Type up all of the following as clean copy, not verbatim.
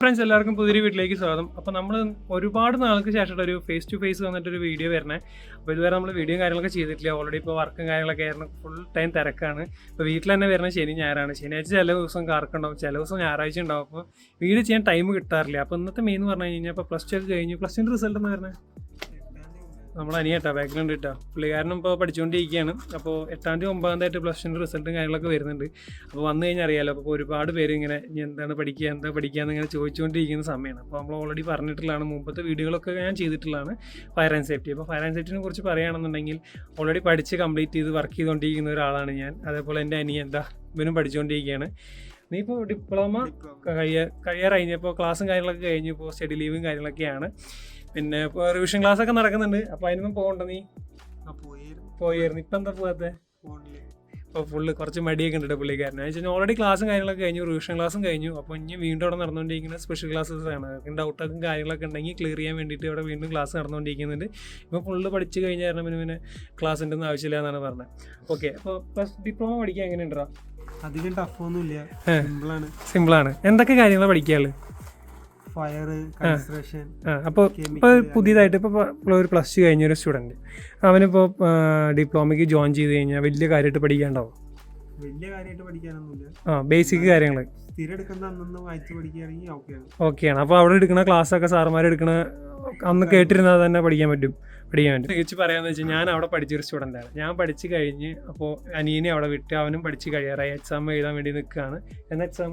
Friends എല്ലാവർക്കും പുതിയൊരു വീട്ടിലേക്ക് സ്വാഗതം. അപ്പോൾ നമ്മൾ ഒരുപാട് നാൾക്ക് ശേഷം ഒരു ഫേസ് ടു ഫേസ് വന്നിട്ടൊരു വീഡിയോ വരണേ. അപ്പോൾ ഇതുവരെ നമ്മൾ വീഡിയോ കാര്യങ്ങളൊക്കെ ചെയ്തിട്ടില്ല. ഓൾറെഡി ഇപ്പോൾ വർക്കും കാര്യങ്ങളൊക്കെ ആയിരുന്നു, ഫുൾ ടൈം തിരക്കാണ്. ഇപ്പോൾ വീട്ടിൽ തന്നെ വരുന്നത് ശനി ഞായറാണ്. ശനിയാഴ്ച ചില ദിവസം കറക്കുണ്ടാവും, ചില ദിവസം ഞായറാഴ്ച ഉണ്ടാവും. അപ്പോൾ വീഡിയോ ചെയ്യാൻ ടൈം കിട്ടാറില്ല. അപ്പോൾ ഇന്നത്തെ മെയിൻ എന്ന് പറഞ്ഞു കഴിഞ്ഞാൽ ഇപ്പോൾ പ്ലസ് ടു ഒക്കെ കഴിഞ്ഞു. പ്ലസ് ടുൻ്റെ റിസൾട്ട് എന്ന് പറഞ്ഞാൽ നമ്മൾ അനിയട്ടാ ബാക്ക്ഗ്രൗണ്ട് ഇട്ടാ പുള്ളിക്കാരനും ഇപ്പോൾ പഠിച്ചുകൊണ്ടിരിക്കുകയാണ്. അപ്പോൾ 8ാം തീയതി 9ാം തീയതി പ്ലസ് ടുൻ്റെ റിസൾട്ടും കാര്യങ്ങളൊക്കെ വരുന്നുണ്ട്. അപ്പോൾ വന്നു കഴിഞ്ഞാൽ അറിയാമല്ലോ. അപ്പോൾ ഒരുപാട് പേര് ഇങ്ങനെ ഇനി എന്താണ് പഠിക്കുക എന്നിങ്ങനെ ചോദിച്ചുകൊണ്ടിരിക്കുന്ന സമയമാണ്. അപ്പോൾ നമ്മൾ ഓൾറെഡി പറഞ്ഞിട്ടുള്ളതാണ്, മുമ്പത്തെ വീഡിയോകളൊക്കെ ഞാൻ ചെയ്തിട്ടുള്ളതാണ് ഫയർ ആൻഡ് സേഫ്റ്റി. അപ്പോൾ ഫയർ ആൻഡ് സേഫ്റ്റിനെ കുറിച്ച് പറയുകയാണെന്നുണ്ടെങ്കിൽ ഓൾറെഡി പഠിച്ച് കംപ്ലീറ്റ് ചെയ്ത് വർക്ക് ചെയ്തുകൊണ്ടിരിക്കുന്ന ഒരാളാണ് ഞാൻ. അതേപോലെ എൻ്റെ അനിയൻ ഇവനും പഠിച്ചുകൊണ്ടിരിക്കുകയാണ്. നീ ഇപ്പോൾ ഡിപ്ലോമ കഴിയാറായിപ്പോൾ ക്ലാസ്സും കാര്യങ്ങളൊക്കെ കഴിഞ്ഞു. ഇപ്പോൾ സ്റ്റഡി ലീവും കാര്യങ്ങളൊക്കെയാണ്. പിന്നെ ഇപ്പോൾ റിവിഷൻ ക്ലാസ് ഒക്കെ നടക്കുന്നുണ്ട്. അപ്പോൾ അതിനൊന്നും പോകണ്ട. നീ പോയിരുന്നു. ഇപ്പം എന്താ പോകാത്ത? അപ്പോൾ ഫുള്ള് കുറച്ച് മടിയൊക്കെ ഉണ്ട് പുള്ളിക്കാരനെ. വെച്ചാൽ ഓൾറെഡി ക്ലാസ്സും കാര്യങ്ങളൊക്കെ കഴിഞ്ഞു, റിവിഷൻ ക്ലാസ്സും കഴിഞ്ഞു. അപ്പോൾ ഇനി വീണ്ടും അവിടെ നടന്നുകൊണ്ടിരിക്കുന്ന സ്പെഷ്യൽ ക്ലാസ്സസ് ആണ്. ഡൗട്ടൊക്കെ കാര്യങ്ങളൊക്കെ ഉണ്ടെങ്കിൽ ക്ലിയർ ചെയ്യാൻ വേണ്ടിയിട്ട് ഇവിടെ വീണ്ടും ക്ലാസ് നടന്നുകൊണ്ടിരിക്കുന്നുണ്ട്. ഇപ്പോൾ ഫുള്ള് പഠിച്ച് കഴിഞ്ഞ കാരണം പിന്നെ ക്ലാസ് ഉണ്ടെന്ന് ആവശ്യമില്ല എന്നാണ് പറഞ്ഞത്. ഓക്കെ, അപ്പോൾ പ്ലസ് ഡിപ്ലോമ പഠിക്കാൻ എങ്ങനെയുണ്ടാ? അധികം ടഫൊന്നുമില്ല, സിമ്പിളാണ്. എന്തൊക്കെ കാര്യങ്ങളാണ് പഠിക്കാറ്? Fire, construction. അപ്പോൾ ഇപ്പോൾ പുതിയതായിട്ട് ഇപ്പോൾ ഒരു പ്ലസ് ടു കഴിഞ്ഞൊരു സ്റ്റുഡൻറ്റ് അവനിപ്പോൾ ഡിപ്ലോമയ്ക്ക് ജോയിൻ ചെയ്ത് കഴിഞ്ഞാൽ വലിയ കാര്യമായിട്ട് പഠിക്കാണ്ടാവും? വലിയ കാര്യമായിട്ട് പഠിക്കാനൊന്നുമില്ല. ബേസിക് കാര്യങ്ങൾ സ്ഥിരം എടുക്കുന്ന അന്നൊന്ന് വായിച്ച് പഠിക്കുകയാണെങ്കിൽ ഓക്കെയാണ്. അപ്പോൾ അവിടെ എടുക്കുന്ന ക്ലാസ്സൊക്കെ സാറുമാർ എടുക്കുന്ന അന്ന് കേട്ടിരുന്നാൽ തന്നെ പഠിക്കാൻ പറ്റും. തികച്ച് പറയാമെന്ന് വെച്ചാൽ ഞാൻ അവിടെ പഠിച്ചൊരു സ്റ്റുഡൻ്റാണ്. ഞാൻ പഠിച്ച് കഴിഞ്ഞ് അപ്പോൾ അനിയനെ അവിടെ വിട്ട് അവനും പഠിച്ച് കഴിയാറായി. എക്സാം എഴുതാൻ വേണ്ടി നിൽക്കുകയാണ്. എന്ന എക്സാം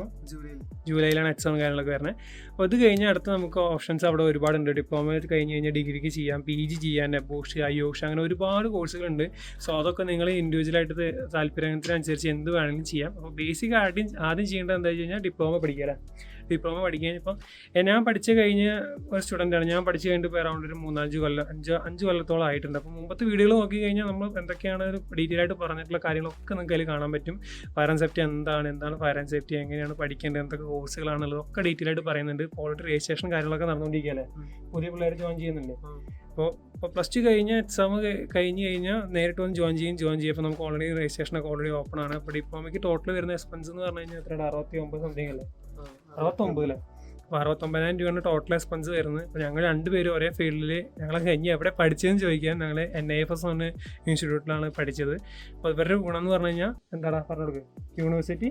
ജൂലൈയിലാണ് എക്സാം കാര്യങ്ങളൊക്കെ വരുന്നത്. അപ്പോൾ ഇത് കഴിഞ്ഞാൽ അടുത്ത് നമുക്ക് ഓപ്ഷൻസ് അവിടെ ഒരുപാടുണ്ട്. ഡിപ്ലോമ കഴിഞ്ഞ് കഴിഞ്ഞാൽ ഡിഗ്രിക്ക് ചെയ്യാം, PG ചെയ്യാൻ, നെബോഷ്, IOഷ്, അങ്ങനെ ഒരുപാട് കോഴ്സുകളുണ്ട്. സോ അതൊക്കെ നിങ്ങൾ ഇൻഡിവിജ്വലായിട്ട് താല്പര്യത്തിനനുസരിച്ച് എന്ത് വേണമെങ്കിലും ചെയ്യാം. അപ്പോൾ ബേസിക് ആദ്യം ചെയ്യേണ്ടത് എന്താ വെച്ച് കഴിഞ്ഞാൽ ഡിപ്ലോമ പഠിക്കുക. ഡിപ്ലോമ പഠിക്കാൻ ഇപ്പം ഞാൻ പഠിച്ച് കഴിഞ്ഞ ഒരു സ്റ്റുഡൻ്റാണ്. ഞാൻ പഠിച്ച് കഴിഞ്ഞിട്ട് ഇപ്പോൾ അറൗണ്ട് ഒരു 5 കൊല്ലത്തോളം ആയിട്ടുണ്ട്. അപ്പോൾ മുമ്പത്തെ വീഡിയോകൾ നോക്കി കഴിഞ്ഞാൽ നമ്മൾ എന്തൊക്കെയാണ് ഒരു ഡീറ്റെയിൽ ആയിട്ട് പറഞ്ഞിട്ടുള്ള കാര്യങ്ങളൊക്കെ നിങ്ങൾക്ക് അതിൽ കാണാൻ പറ്റും. ഫയർ ആൻഡ് സേഫ്റ്റി എന്താണ് ഫയർ ആൻഡ് സേഫ്റ്റി, എങ്ങനെയാണ് പഠിക്കേണ്ടത്, എന്തൊക്കെ കോഴ്സുകളാണുള്ളത് ഒക്കെ ഡീറ്റെയിൽ ആയിട്ട് പറയുന്നുണ്ട്. ഓൾറെഡി രജിസ്ട്രേഷൻ കാര്യങ്ങളൊക്കെ നടന്നുകൊണ്ടിരിക്കുകയല്ലേ, പുതിയ പിള്ളേർ ജോയിൻ ചെയ്യുന്നില്ലേ. ഇപ്പോൾ പ്ലസ് ടു കഴിഞ്ഞ എക്സാം കഴിഞ്ഞ് കഴിഞ്ഞാൽ നേരിട്ട് വന്ന് ജോയിൻ ചെയ്യും. അപ്പോൾ നമുക്ക് ഓൾറെഡി രജിസ്ട്രേഷനൊക്കെ ഓൾറെഡി ഓപ്പൺ ആണ്. അപ്പോൾ ഡിപ്ലോമയ്ക്ക് ടോട്ടൽ വരുന്ന എക്സ്പെൻസ് എന്ന് പറഞ്ഞു കഴിഞ്ഞാൽ എത്രയാണ്? 69 സംതിങ് അല്ലേ? 69. അപ്പോൾ 69,000 രൂപയാണ് ടോട്ടൽ എക്സ്പെൻസ് വരുന്നത്. അപ്പോൾ ഞങ്ങൾ രണ്ടുപേരും ഒരേ ഫീൽഡിൽ ഞങ്ങൾ കഴിഞ്ഞ് എവിടെ പഠിച്ചതെന്ന് ചോദിക്കാൻ ഞങ്ങൾ NIFS എന്ന ഇൻസ്റ്റിറ്റ്യൂട്ടിലാണ് പഠിച്ചത്. അപ്പോൾ ഇവരുടെ ഗുണം എന്ന് പറഞ്ഞു കഴിഞ്ഞാൽ എന്താടാ പറഞ്ഞു കൊടുക്കുക? യൂണിവേഴ്സിറ്റി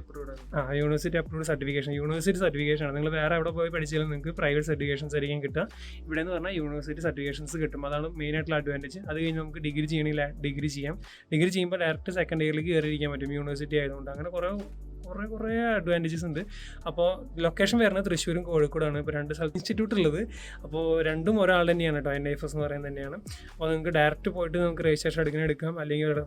അപ്രൂവ്ഡ് ആണ്. University approved certification, university certification ആണ്. നിങ്ങൾ വേറെ എവിടെ പോയി പഠിച്ചാലും നിങ്ങൾക്ക് പ്രൈവറ്റ് സർട്ടിഫിക്കേഷൻസ് ആയിരിക്കും കിട്ടുക. ഇവിടെ എന്ന് പറഞ്ഞാൽ യൂണിവേഴ്സിറ്റി സർട്ടിഫിക്കേഷൻസ് കിട്ടും. അതാണ് മെയിനായിട്ടുള്ള അഡ്വാൻറ്റേജ്. അത് കഴിഞ്ഞ് നമുക്ക് ഡിഗ്രി ചെയ്യണമെങ്കിൽ ഡിഗ്രി ചെയ്യാം. ഡിഗ്രി ചെയ്യുമ്പോൾ ഡയറക്റ്റ് സെക്കൻഡ് ഇയറിലേക്ക് കയറിയിരിക്കാൻ പറ്റും യൂണിവേഴ്സിറ്റി ആയതുകൊണ്ട്. അങ്ങനെ കുറേ അഡ്വാൻറ്റേജസ് ഉണ്ട്. അപ്പോൾ ലൊക്കേഷൻ വരുന്നത് തൃശ്ശൂരും കോഴിക്കോടാണ്. ഇപ്പോൾ 2 സ്ഥലത്ത് ഇൻസ്റ്റിറ്റ്യൂട്ട് ഉള്ളത്. അപ്പോൾ രണ്ടും ഒരാൾ തന്നെയാണ് കേട്ടോ. NIFS എന്ന് പറയുന്നത് തന്നെയാണ്. അപ്പോൾ നിങ്ങൾക്ക് ഡയറക്റ്റ് പോയിട്ട് നമുക്ക് രജിസ്ട്രേഷൻ എടുക്കാം. അല്ലെങ്കിൽ ഇവിടെ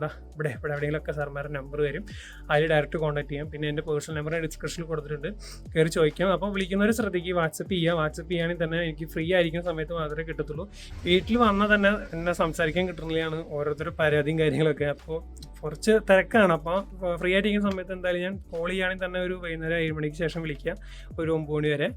എവിടെയെങ്കിലുമൊക്കെ സാർമാരുടെ നമ്പർ വരും, അതിൽ ഡയറക്റ്റ് കോൺടാക്ട് ചെയ്യാം. പിന്നെ എൻ്റെ പേഴ്സണൽ നമ്പർ ഡിസ്ക്രിപ്ഷനിൽ കൊടുത്തിട്ടുണ്ട്, കയറി ചോദിക്കാം. അപ്പോൾ വിളിക്കുന്നവർ ശ്രദ്ധിക്കുക, വാട്സപ്പ് ചെയ്യുകയാണെങ്കിൽ തന്നെ എനിക്ക് ഫ്രീ ആയിരിക്കുന്ന സമയത്ത് മാത്രമേ കിട്ടത്തുള്ളൂ. വീട്ടിൽ വന്നാൽ തന്നെ എന്നെ സംസാരിക്കാൻ കിട്ടുന്നതാണ് ഓരോരുത്തരുടെ പരാതിയും കാര്യങ്ങളൊക്കെ. അപ്പോൾ കുറച്ച് തിരക്കാണ്. അപ്പോൾ ഫ്രീ ആയിട്ടിരിക്കുന്ന സമയത്ത് എന്തായാലും ഞാൻ കോൾ ചെയ്യുകയാണെങ്കിൽ തന്നെ ഒരു വൈകുന്നേരം 7 മണിക്ക് ശേഷം വിളിക്കാം, ഒരു 9 മണി വരെ.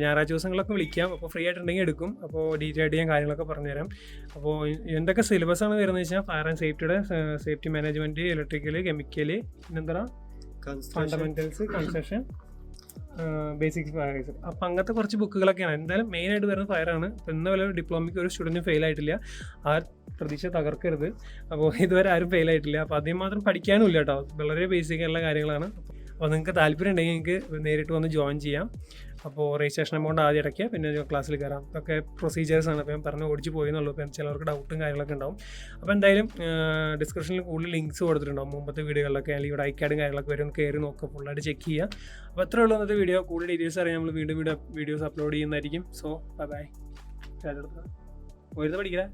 ഞായറാഴ്ച ദിവസങ്ങളൊക്കെ വിളിക്കാം. അപ്പോൾ ഫ്രീ ആയിട്ടുണ്ടെങ്കിൽ എടുക്കും. അപ്പോൾ ഡീറ്റെയിൽ ആയിട്ട് ഞാൻ കാര്യങ്ങളൊക്കെ പറഞ്ഞുതരാം. അപ്പോൾ എന്തൊക്കെ സിലബസാണ് വരുന്നത് വെച്ചാൽ ഫയർ ആൻഡ് സേഫ്റ്റിയുടെ സേഫ്റ്റി മാനേജ്മെൻറ്റ്, ഇലക്ട്രിക്കൽ, കെമിക്കൽ, പിന്നെന്താ ഫണ്ടമെന്റൽസ്, കൺസ്ട്രക്ഷൻ, ബേസിക്സ്, ഫയർ. അപ്പം അങ്ങനത്തെ കുറച്ച് ബുക്കുകളൊക്കെയാണ്. എന്തായാലും മെയിനായിട്ട് വരുന്നത് ഫയറാണ്. ഇപ്പോൾ ഇന്ന് വല്ല ഡിപ്ലോമയ്ക്ക് ഒരു സ്റ്റുഡൻറ്റും ഫെയിൽ ആയിട്ടില്ല. ആ പ്രതീക്ഷ തകർക്കരുത്. അപ്പോൾ ഇതുവരെ ആരും ഫെയിൽ ആയിട്ടില്ല. അപ്പോൾ അതിന് മാത്രം പഠിക്കാനും ഇല്ല കേട്ടോ. വളരെ ബേസിക് ആയിട്ടുള്ള കാര്യങ്ങളാണ്. അപ്പോൾ നിങ്ങൾക്ക് താല്പര്യം ഉണ്ടെങ്കിൽ നിങ്ങൾക്ക് നേരിട്ട് വന്ന് ജോയിൻ ചെയ്യാം. അപ്പോൾ രജിസ്ട്രേഷൻ എമൗണ്ട് ആദ്യം അടയ്ക്കുക, പിന്നെ ക്ലാസ്സിൽ കയറാം. ഇതൊക്കെ പ്രൊസീജിയേഴ്സാണ്. അപ്പോൾ ഞാൻ പറഞ്ഞ് ഓടിച്ച് പോയെന്നുള്ളൂ. അപ്പോൾ ചിലവർക്ക് ഡൗട്ടും കാര്യങ്ങളൊക്കെ ഉണ്ടാവും. അപ്പോൾ എന്തായാലും ഡിസ്ക്രിപ്ഷനിൽ കൂടുതൽ ലിങ്ക്സ് കൊടുത്തിട്ടുണ്ടാവും മുമ്പത്തെ വീഡിയോകളിലൊക്കെ. അല്ലെങ്കിൽ ഇവിടെ ഐക്കാർഡും കാര്യങ്ങളൊക്കെ വരും, കയറി നോക്കുക, ഫുള്ളായിട്ട് ചെക്ക് ചെയ്യുക. അപ്പോൾ അത്രേ ഉള്ളൂ ഇന്നത്തെ വീഡിയോ. കൂടുതൽ ഡീറ്റെയിൽസ് അറിയാൻ നമ്മൾ വീണ്ടും വീഡിയോസ് അപ്ലോഡ് ചെയ്യുന്നതായിരിക്കും. So bye. ഒരു പഠിക്കുക.